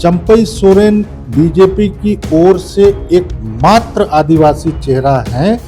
Champai Soren BJP की ओर से एकमात्र आदिवासी चेहरा हैं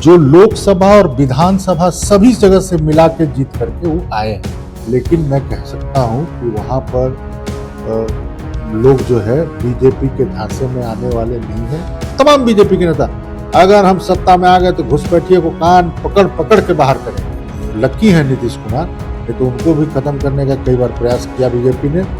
जो लोकसभा और विधानसभा सभी जगह से मिला के जीत करके वो आए हैं। लेकिन मैं कह सकता हूं कि वहां पर लोग जो है बीजेपी के झांसे में आने वाले नहीं हैं। तमाम बीजेपी के नेता अगर हम सत्ता में आ गए तो घुसपैठिए को कान पकड़ पकड़ के बाहर करेंगे। लकी है नीतीश कुमार, ये तो उनको भी खत्म करने का कई बार प्रयास किया बीजेपी ने।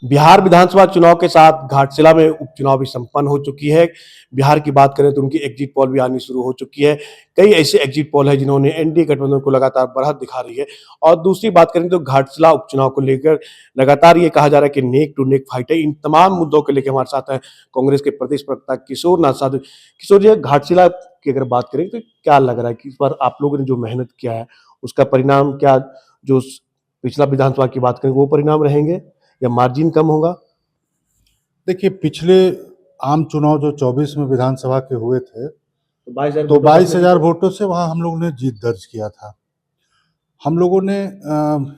बिहार विधानसभा चुनाव के साथ घाटशिला में उपचुनाव भी संपन्न हो चुकी है। बिहार की बात करें तो उनकी एग्जिट पोल भी आनी शुरू हो चुकी है। कई ऐसे एग्जिट पोल है जिन्होंने एनडीए गठबंधन को लगातार बढ़त दिखा रही है। और दूसरी बात करें तो घाटशिला उपचुनाव को लेकर लगातार ये कहा जा रहा है कि नेक टू नेक फाइट है। इन तमाम मुद्दों को लेकर हमारे साथ है कांग्रेस के प्रदेश प्रवक्ता किशोर नाथ साधु। किशोर जी, घाटशिला की अगर बात करें तो क्या लग रहा है कि इस बार आप लोगों ने जो मेहनत किया है उसका परिणाम क्या, जो पिछला विधानसभा की बात करें वो परिणाम रहेंगे या मार्जिन कम होगा? देखिए, पिछले आम चुनाव जो 24 में विधानसभा के हुए थे तो 22,000 तो 22,000 वोटों से वहां हम लोगों ने जीत दर्ज किया था। हम लोगों ने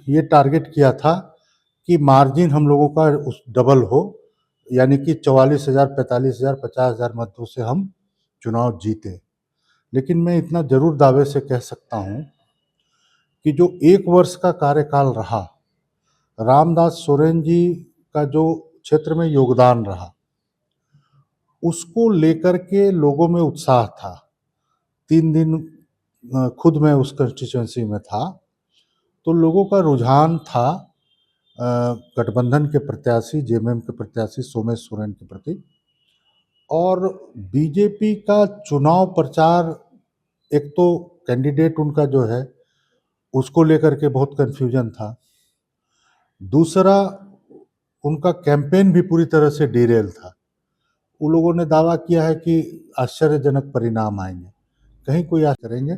ये टारगेट किया था कि मार्जिन हम लोगों का उस डबल हो, यानी कि 44,000, 45,000, 50,000 मतों से हम चुनाव जीते। लेकिन मैं इतना जरूर दावे से कह सकता हूं कि जो 1 वर्ष का कार्यकाल रहा, रामदास सोरेन जी का जो क्षेत्र में योगदान रहा, उसको लेकर के लोगों में उत्साह था। 3 दिन खुद मैं उस कंस्टिट्यूएंसी में था, तो लोगों का रुझान था गठबंधन के प्रत्याशी, जेएमएम के प्रत्याशी सोमेश सोरेन के प्रति। और बीजेपी का चुनाव प्रचार, एक तो कैंडिडेट उनका जो है उसको लेकर के बहुत कंफ्यूजन था, दूसरा उनका कैंपेन भी पूरी तरह से डिरेल था। उन लोगों ने दावा किया है कि आश्चर्यजनक परिणाम आएंगे, कहीं कोई करेंगे,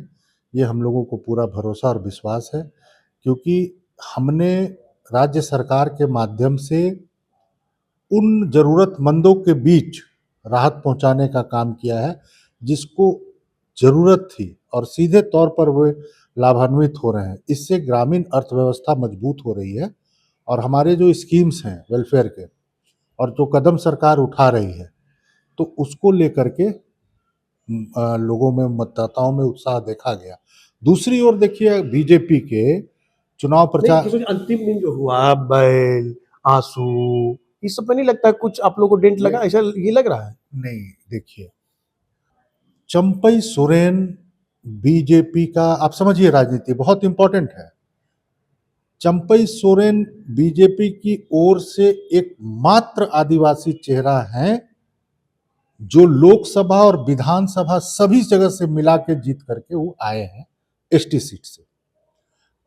ये हम लोगों को पूरा भरोसा और विश्वास है, क्योंकि हमने राज्य सरकार के माध्यम से उन जरूरतमंदों के बीच राहत पहुंचाने का काम किया है जिसको जरूरत थी, और सीधे तौर पर वे लाभान्वित हो रहे हैं। इससे ग्रामीण अर्थव्यवस्था मजबूत हो रही है, और हमारे जो स्कीम्स हैं वेलफेयर के और जो कदम सरकार उठा रही है, तो उसको लेकर के लोगों में, मतदाताओं में उत्साह देखा गया। दूसरी ओर देखिए, बीजेपी के चुनाव प्रचार, अंतिम दिन जो हुआ, बैल, आंसू, इस सब में नहीं लगता कुछ आप लोगों को डेंट लगा, ऐसा ये लग रहा है? नहीं, देखिए, चंपई सोरेन बीजेपी का, आप समझिए, राजनीति बहुत इंपॉर्टेंट है। चंपई सोरेन बीजेपी की ओर से एकमात्र आदिवासी चेहरा हैं जो लोकसभा और विधानसभा सभी जगह से मिला के जीत करके वो आए हैं एसटी सीट से।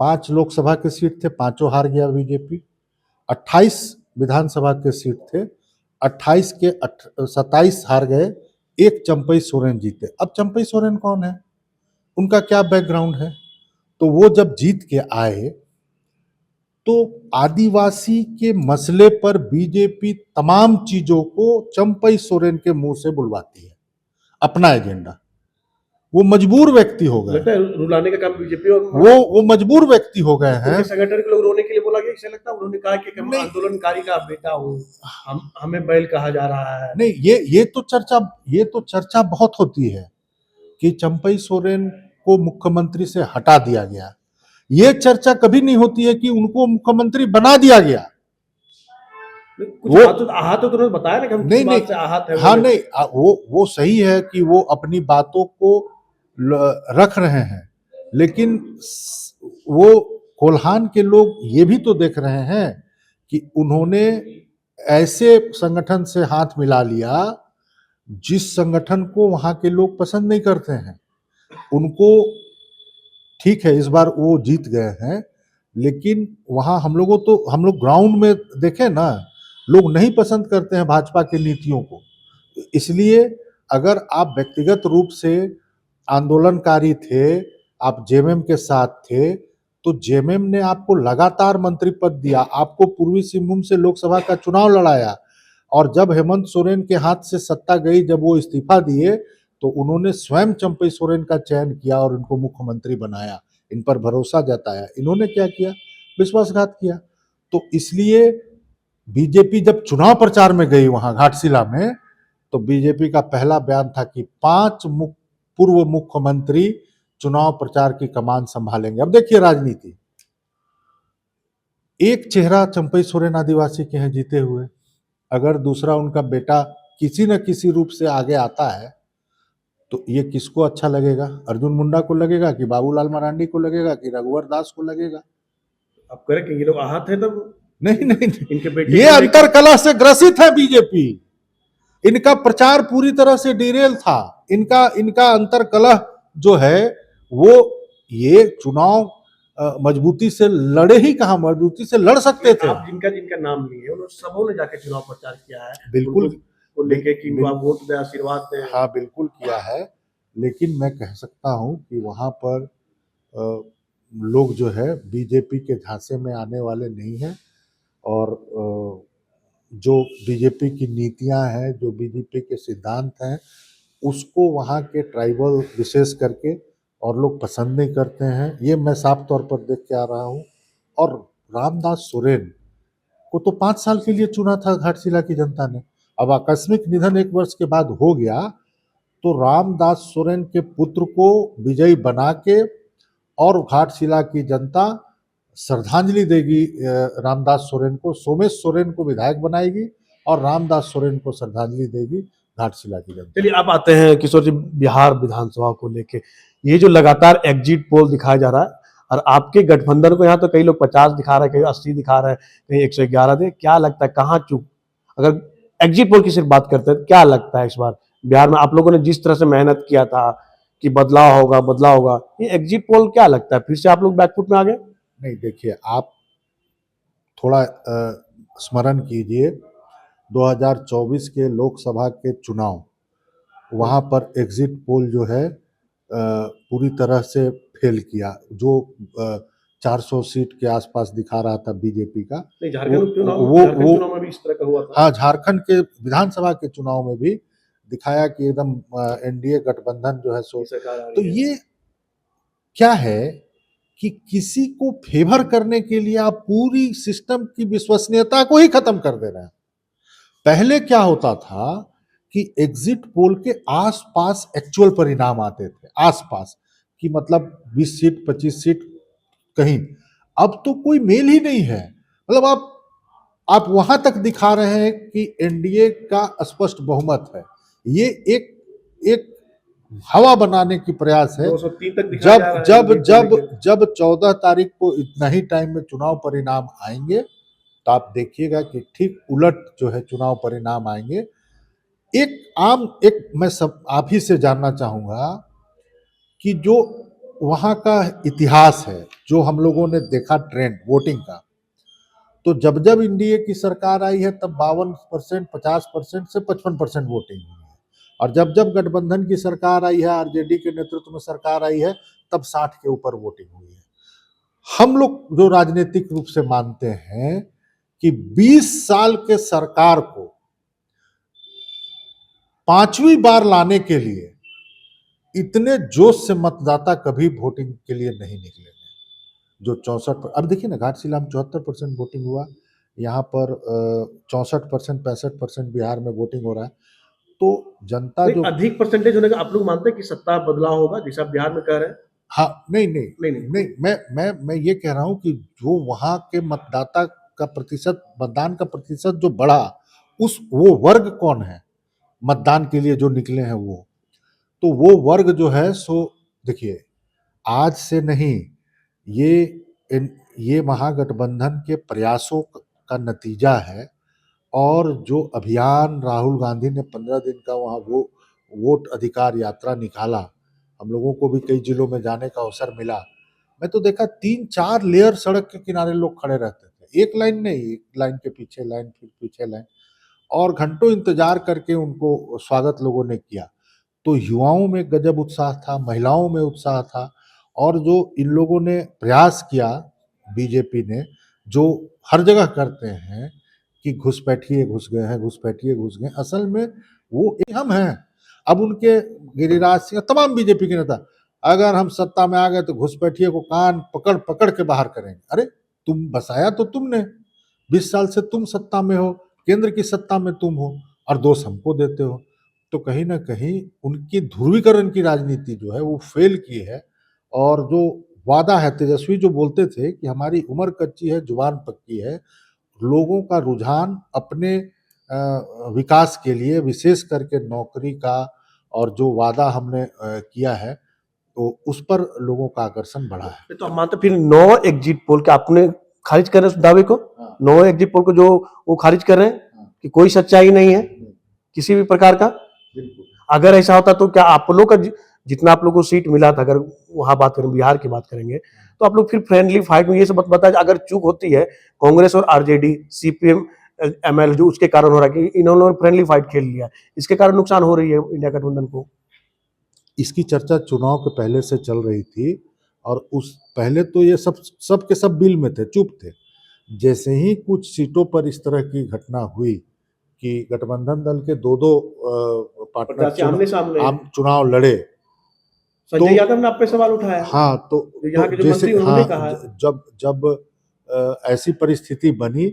5 लोकसभा के सीट थे, 5 हार गया बीजेपी। 28 विधानसभा के सीट थे, 28 के 27 हार गए, 1 चंपई सोरेन जीते। अब चंपई सोरेन कौन है, उनका क्या बैकग्राउंड है? तो वो जब जीत के आए तो आदिवासी के मसले पर बीजेपी तमाम चीजों को चंपई सोरेन के मुंह से बुलवाती है, अपना एजेंडा। वो मजबूर व्यक्ति हो गए, लगता है रुलाने का काम बीजेपी और वो मजबूर व्यक्ति हो गए हैं। संगठन के लोग रोने के लिए बोला गया, ऐसा लगता है उन्होंने कहा कि मैं आंदोलनकारी का बेटा हूँ, हमें बैल कहा जा रहा है। नहीं, ये तो चर्चा बहुत होती है कि चंपई सोरेन को मुख्यमंत्री से हटा दिया गया। ये चर्चा कभी नहीं होती है कि उनको मुख्यमंत्री बना दिया गया। वो आहत तो उन्होंने बताया ना कि हम किस बात से आहत है। हाँ, नहीं, वो सही है कि वो अपनी बातों को रख रहे हैं, लेकिन वो कोल्हान के लोग ये भी तो देख रहे हैं कि उन्होंने ऐसे संगठन से हाथ मिला लिया जिस संगठन को वहां के लोग पसंद नहीं करते हैं। उनको, ठीक है, इस बार वो जीत गए हैं, लेकिन वहां हम लोग ग्राउंड में देखें ना, लोग नहीं पसंद करते हैं भाजपा की नीतियों को। इसलिए अगर आप व्यक्तिगत रूप से आंदोलनकारी थे, आप जेएमएम के साथ थे, तो जेएमएम ने आपको लगातार मंत्री पद दिया, आपको पूर्वी सिंहभूम से लोकसभा का चुनाव लड़ाया, और जब हेमंत सोरेन के हाथ से सत्ता गई, जब वो इस्तीफा दिए, तो उन्होंने स्वयं चंपई सोरेन का चयन किया और इनको मुख्यमंत्री बनाया, इन पर भरोसा जताया। इन्होंने क्या किया? विश्वासघात किया। तो इसलिए बीजेपी जब चुनाव प्रचार में गई वहां घाटशिला में, तो बीजेपी का पहला बयान था कि 5 पूर्व मुख्यमंत्री चुनाव प्रचार की कमान संभालेंगे। अब देखिए राजनीति, एक चेहरा चंपई सोरेन आदिवासी के हैं जीते हुए, अगर दूसरा उनका बेटा किसी न किसी रूप से आगे आता है तो ये किसको अच्छा लगेगा? अर्जुन मुंडा को लगेगा कि बाबूलाल मरांडी को लगेगा कि रघुवर दास को लगेगा? अब करें कि ये लोग आहत है तब नहीं नहीं, इनके बेटे ये को लेके- अंतरकलह से ग्रसित है बीजेपी। इनका प्रचार पूरी तरह से डिरेल था। इनका इनका अंतरकलह जो है वो, ये चुनाव मजबूती से लड़े ही कहां, मजबूती से लड़ सकते थे। आप जिनका जिनका नाम लिए उन सबों ने जाके चुनाव प्रचार किया है बिल्कुल उनको लेके कि बिल- आप वोट दे आशीर्वाद दे। हाँ बिल्कुल किया है, लेकिन मैं कह सकता हूं कि वहां पर लोग जो है बीजेपी के झांसे में आने वाले नहीं हैं, और जो बीजेपी की नीतियां हैं, जो बीजेपी के सिद्धांत हैं, उसको वहाँ के ट्राइबल विशेष करके और लोग पसंद नहीं करते हैं। ये मैं साफ तौर पर देख के आ रहा हूँ। और रामदास सोरेन को तो 5 साल के लिए चुना था घाटशिला की जनता ने। अब आकस्मिक निधन 1 वर्ष के बाद हो गया, तो रामदास सोरेन के पुत्र को विजयी बना के और घाटशिला की जनता श्रद्धांजलि देगी रामदास सोरेन को, सोमेश सोरेन को विधायक बनाएगी और रामदास सोरेन को श्रद्धांजलि देगी घाटशिला की जनता। चलिए अब आते हैं किशोर जी बिहार विधानसभा को लेके, ये जो लगातार एग्जिट पोल दिखाया जा रहा है और आपके गठबंधन को यहाँ तो कई लोग 50 दिखा रहे हैं, कहीं 80 दिखा रहे हैं, कहीं 111 दे, क्या लगता है कहाँ चूक? अगर एग्जिट पोल की सिर्फ बात करते हैं, क्या लगता है इस बार बिहार में आप लोगों ने जिस तरह से मेहनत किया था कि बदलाव होगा, ये एग्जिट पोल क्या लगता है फिर से आप लोग बैकफुट में आ गए? नहीं देखिए, आप थोड़ा स्मरण कीजिए 2024 के लोकसभा के चुनाव, वहाँ पर एग्जिट पोल जो है पूरी तरह से फेल किया। जो 400 सीट के आसपास दिखा रहा था बीजेपी का, नहीं, झारखंड चुनाव में भी इस तरह का हुआ था। हाँ, झारखंड के विधानसभा के चुनाव में भी दिखाया कि एकदम एनडीए गठबंधन जो है सो, तो ये क्या है कि किसी को फेवर करने के लिए आप पूरी सिस्टम की विश्वसनीयता को ही खत्म कर दे रहे हैं। पहले क्या होता था कि एग्जिट पोल के आसपास एक्चुअल परिणाम आते थे, आसपास कि मतलब 20 सीट 25 सीट कहीं। अब तो कोई मेल ही नहीं है। मतलब आप वहां तक दिखा रहे हैं कि एनडीए का स्पष्ट बहुमत है। ये एक एक हवा बनाने की प्रयास है। 203 तक दिखाया जा रहा है जब 14 तारीख को इतना ही टाइम में चुनाव परिणाम आएंगे, तो आप देखिएगा कि ठीक उलट जो है चुनाव परिणाम आएंगे। मैं सब आप ही से जानना चाहूंगा कि जो वहां का इतिहास है, जो हम लोगों ने देखा ट्रेंड वोटिंग का, तो जब जब एनडीए की सरकार आई है तब 52%, 50% से 55% वोटिंग हुई है, और जब जब गठबंधन की सरकार आई है, आरजेडी के नेतृत्व में सरकार आई है, तब 60 के ऊपर वोटिंग हुई है। हम लोग जो राजनीतिक रूप से मानते हैं कि 20 साल के सरकार को 5वीं बार लाने के लिए इतने जोश से मतदाता कभी वोटिंग के लिए नहीं निकले। जो 64, अब देखिए ना घाटशिला में 74% वोटिंग हुआ, यहाँ पर 64% 65% बिहार में वोटिंग हो रहा है। तो जनता जो अधिक परसेंटेज होने का आप लोग मानते हैं कि सत्ता बदलाव होगा जैसे आप बिहार में कह रहे हैं? हाँ, नहीं, मैं ये कह रहा हूँ कि जो वहाँ के मतदाता का प्रतिशत, मतदान का प्रतिशत जो बढ़ा, वो वर्ग कौन है मतदान के लिए जो निकले हैं वो, तो वो वर्ग जो है सो देखिए, आज से नहीं, ये महागठबंधन के प्रयासों का नतीजा है। और जो अभियान राहुल गांधी ने 15 दिन का वहाँ वो वोट अधिकार यात्रा निकाला, हम लोगों को भी कई जिलों में जाने का अवसर मिला। मैं तो देखा 3-4 लेयर सड़क के किनारे लोग खड़े रहते थे, एक लाइन नहीं, एक लाइन के पीछे लाइन, फिर पीछे लाइन, और घंटों इंतजार करके उनको स्वागत लोगों ने किया। तो युवाओं में गजब उत्साह था, महिलाओं में उत्साह था, और जो इन लोगों ने प्रयास किया, बीजेपी ने जो हर जगह करते हैं कि घुसपैठिए घुस गए हैं, घुसपैठिए घुस गए, असल में वो हम हैं। अब उनके गिरिराज सिंह तमाम बीजेपी के नेता, अगर हम सत्ता में आ गए तो घुसपैठिए को कान पकड़ पकड़ के बाहर करेंगे। अरे तुम बसाया तो तुमने, 20 साल से तुम सत्ता में हो, केंद्र की सत्ता में तुम हो और दोष हमको देते हो। तो कहीं न कहीं उनकी ध्रुवीकरण की राजनीति जो है वो फ़ेल की है और जो वादा है तेजस्वी जो बोलते थे कि हमारी उम्र कच्ची है, जुबान पक्की है, लोगों का रुझान अपने विकास के लिए विशेष करके नौकरी का और जो वादा हमने किया है, तो उस पर लोगों का आकर्षण बढ़ा है। तो हम मानते फिर 9 एग्जिट पोल क्या आपने खारिज कर रहे हैं उस दावे को? हाँ। 9 एग्जिट पोल को जो वो खारिज कर रहे हैं हाँ। कि कोई सच्चाई नहीं है किसी भी प्रकार का? बिल्कुल। अगर ऐसा होता तो क्या आप लोग का जितना आप लोगों को सीट मिला था, अगर वहां बात करें बिहार की बात करेंगे, तो आप लोग फिर फ्रेंडली फाइट में ये सब बताया अगर चूक होती है कांग्रेस और आरजेडी सीपीएम एमएल जो उसके कारण हो रहा है कि इन्होंने फ्रेंडली फाइट खेल लिया, इसके कारण नुकसान हो रही है इंडिया गठबंधन को। इसकी चर्चा चुनाव के पहले से चल रही थी और उस पहले तो ये सब के सब बिल में थे, चुप थे। जैसे ही कुछ सीटों पर इस तरह की घटना हुई कि गठबंधन दल के दो पार्टनर चुनाव लड़े, संजय यादव ने आप पे सवाल उठाया। हाँ, जो यहाँ के जो जैसे मंत्री उन्होंने कहा जब ऐसी परिस्थिति बनी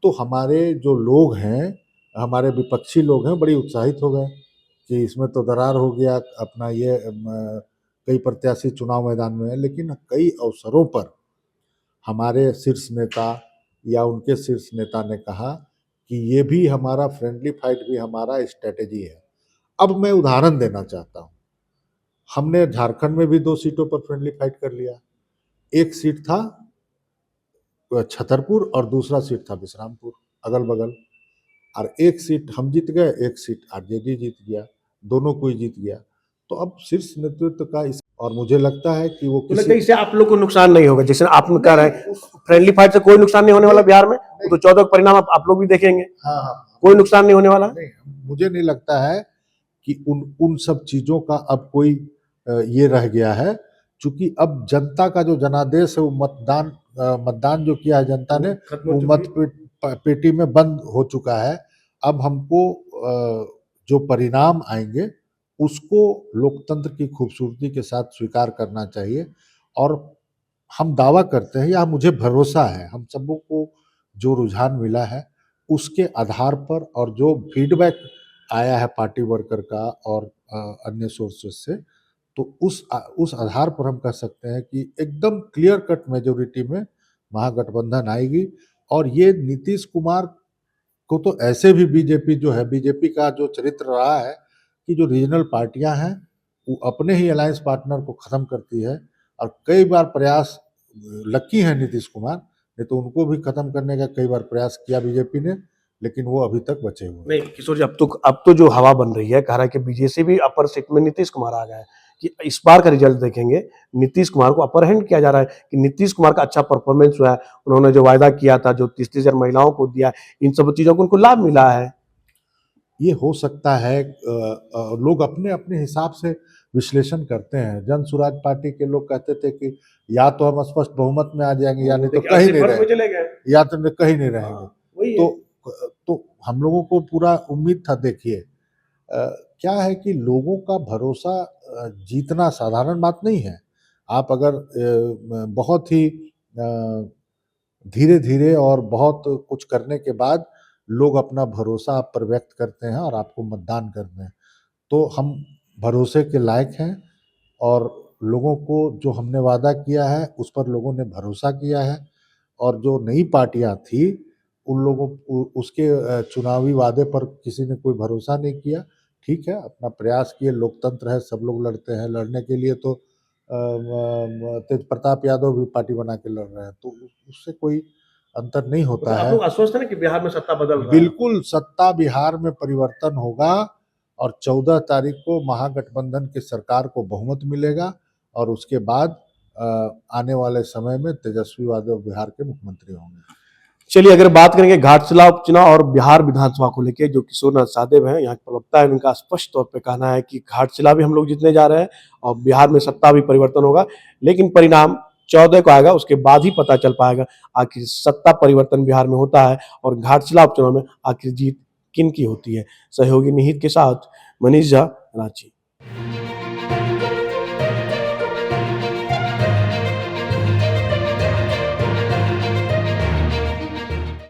तो हमारे जो लोग हैं, हमारे विपक्षी लोग हैं, बड़ी उत्साहित हो गए कि इसमें तो दरार हो गया, अपना ये कई प्रत्याशी चुनाव मैदान में हैं। लेकिन कई अवसरों पर हमारे शीर्ष नेता या उनके शीर्ष नेता ने कहा कि ये भी हमारा फ्रेंडली फाइट भी हमारा स्ट्रेटेजी है। अब मैं उदाहरण देना चाहता हूँ। हमने झारखंड में भी 2 सीटों पर फ्रेंडली फाइट कर लिया। एक सीट था छतरपुर और दूसरा सीट था विश्रामपुर, अगल-बगल। और एक सीट हम जीत गए, एक सीट आरजेडी जीत गया, दोनों कोई जीत गया। तो अब शीर्ष नेतृत्व का इस और मुझे लगता है कि वो तो लगता है इससे आप लोग को नुकसान नहीं होगा, जैसे आप कह रहे हैं फ्रेंडली फाइट से कोई नुकसान नहीं होने वाला बिहार में, तो 14 का परिणाम आप लोग भी देखेंगे। हाँ, कोई नुकसान नहीं होने वाला। नहीं, मुझे नहीं लगता है कि उन सब चीजों का अब कोई ये रह गया है, चूंकि अब जनता का जो जनादेश है वो मतदान जो किया है जनता ने वो पेटी में बंद हो चुका है। अब हमको जो परिणाम आएंगे उसको लोकतंत्र की खूबसूरती के साथ स्वीकार करना चाहिए और हम दावा करते हैं या मुझे भरोसा है हम सबों को जो रुझान मिला है उसके आधार पर और जो फीडबैक आया है पार्टी वर्कर का और अन्य सोर्सेस से, तो उस आधार पर हम कह सकते हैं कि एकदम क्लियर कट मेजोरिटी में महागठबंधन आएगी। और ये नीतीश कुमार को तो ऐसे भी बीजेपी का जो चरित्र रहा है कि जो रीजनल पार्टियां हैं वो अपने ही अलायंस पार्टनर को खत्म करती है और कई बार प्रयास लकी है नीतीश कुमार, नहीं तो उनको भी खत्म करने का कई बार प्रयास किया बीजेपी ने, लेकिन वो अभी तक बचे हुए नहीं किशोर जी, अब तो जो हवा बन रही है, कह रहा है कि बीजेपी भी अपर सीट में नीतीश कुमार आ गया है कि इस बार का रिजल्ट देखेंगे नीतीश कुमार को अपर हैंड किया जा रहा है कि नीतीश कुमार का अच्छा परफॉर्मेंस हुआ है, उन्होंने जो वायदा किया था, जो 30,000 महिलाओं को दिया, इन सब चीजों को उनको लाभ मिला है। ये हो सकता है लोग अपने अपने हिसाब से विश्लेषण करते हैं। जन स्वराज पार्टी के लोग कहते थे कि या तो हम स्पष्ट बहुमत में आ जाएंगे या नहीं तो कहीं नहीं रहेंगे, या तो कहीं नहीं रहेंगे। तो हम लोगों को पूरा उम्मीद था। देखिए क्या है कि लोगों का भरोसा जीतना साधारण बात नहीं है। आप अगर बहुत ही धीरे धीरे और बहुत कुछ करने के बाद लोग अपना भरोसा आप पर व्यक्त करते हैं और आपको मतदान करते हैं, तो हम भरोसे के लायक हैं और लोगों को जो हमने वादा किया है उस पर लोगों ने भरोसा किया है। और जो नई पार्टियां थी उन लोगों उसके चुनावी वादे पर किसी ने कोई भरोसा नहीं किया। ठीक है, अपना प्रयास किए, लोकतंत्र है, सब लोग लड़ते हैं, लड़ने के लिए तो तेज प्रताप यादव भी पार्टी बना के लड़ रहे हैं, तो उससे कोई अंतर नहीं होता है। आप लोग आश्वस्त हैं कि बिहार में सत्ता बदल रहा है? बिल्कुल, सत्ता बिहार में परिवर्तन होगा और 14 तारीख को महागठबंधन की सरकार को बहुमत मिलेगा और उसके बाद आने वाले समय में तेजस्वी यादव बिहार के मुख्यमंत्री होंगे। चलिए अगर बात करेंगे घाटशिला उपचुनाव और बिहार विधानसभा को लेकर, जो किशोर नाथ साहदेव हैं यहाँ के प्रवक्ता है, उनका स्पष्ट तौर पे कहना है कि घाटशिला भी हम लोग जीतने जा रहे हैं और बिहार में सत्ता भी परिवर्तन होगा, लेकिन परिणाम 14 को आएगा, उसके बाद ही पता चल पाएगा आखिर सत्ता परिवर्तन बिहार में होता है और घाटशिला उपचुनाव में आखिर जीत किन की होती है। सहयोगी निहित के साथ मनीष झा, रांची।